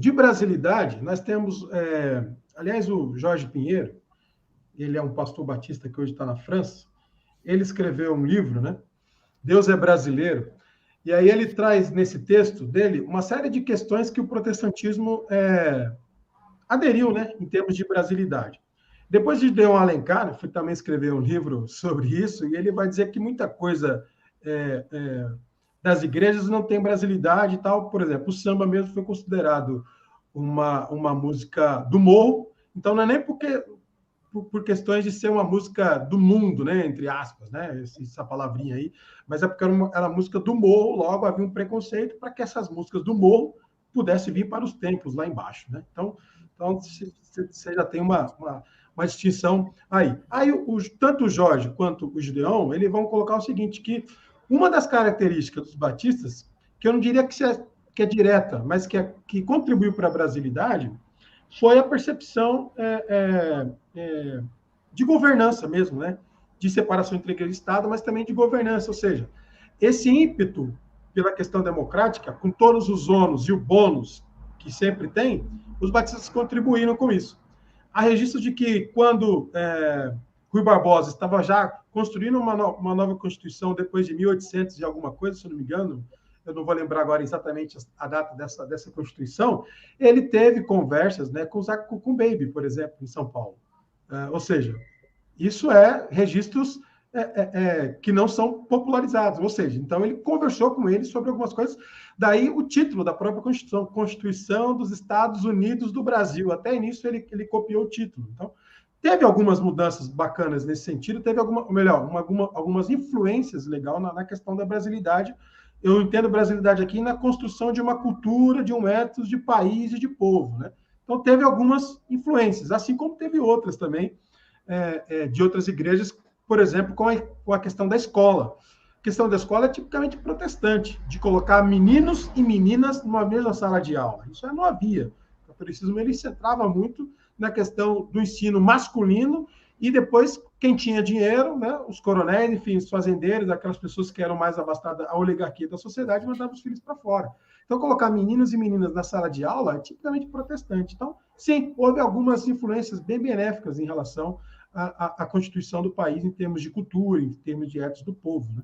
de brasilidade, nós temos, aliás, o Jorge Pinheiro, ele é um pastor batista que hoje está na França, ele escreveu um livro, né? Deus é Brasileiro, e aí ele traz nesse texto dele uma série de questões que o protestantismo aderiu, né, em termos de brasilidade. Depois de Deon Alencar, fui também escrever um livro sobre isso, e ele vai dizer que muita coisa das igrejas não tem brasilidade e tal. Por exemplo, o samba mesmo foi considerado uma música do morro, então não é nem por questões de ser uma música do mundo, né, entre aspas, né, essa palavrinha aí, mas é porque era música do morro, logo havia um preconceito para que essas músicas do morro pudessem vir para os templos lá embaixo, né? Então você já tem uma distinção aí. Aí tanto o Jorge quanto o Gideon, eles vão colocar o seguinte, que uma das características dos batistas, que eu não diria que é direta, mas que contribuiu para a brasilidade, foi a percepção de governança mesmo, né? De separação entre igreja e Estado, mas também de governança, ou seja, esse ímpeto pela questão democrática, com todos os ônus e o bônus que sempre tem, os batistas contribuíram com isso. Há registro de que quando Rui Barbosa estava já construindo uma nova Constituição depois de 1800 e alguma coisa, se eu não me engano, eu não vou lembrar agora exatamente a data dessa Constituição, ele teve conversas, né, com o Baby, por exemplo, em São Paulo. Ou seja, isso registros que não são popularizados, ou seja, então ele conversou com ele sobre algumas coisas, daí o título da própria Constituição, Constituição dos Estados Unidos do Brasil, até início ele copiou o título. Então, teve algumas mudanças bacanas nesse sentido, teve algumas influências legais na questão da brasilidade. Eu entendo brasilidade aqui na construção de uma cultura, de um ethos, de país e de povo, né? Então, teve algumas influências, assim como teve outras também, de outras igrejas, por exemplo, com a questão da escola. A questão da escola é tipicamente protestante, de colocar meninos e meninas numa mesma sala de aula. Isso não havia. O catolicismo ele centrava muito na questão do ensino masculino e depois quem tinha dinheiro, né, os coronéis, enfim, os fazendeiros, aquelas pessoas que eram mais abastadas, a oligarquia da sociedade, mandavam os filhos para fora. Então, colocar meninos e meninas na sala de aula é tipicamente protestante. Então, sim, houve algumas influências bem benéficas em relação à Constituição do país, em termos de cultura, em termos de ethos do povo, né?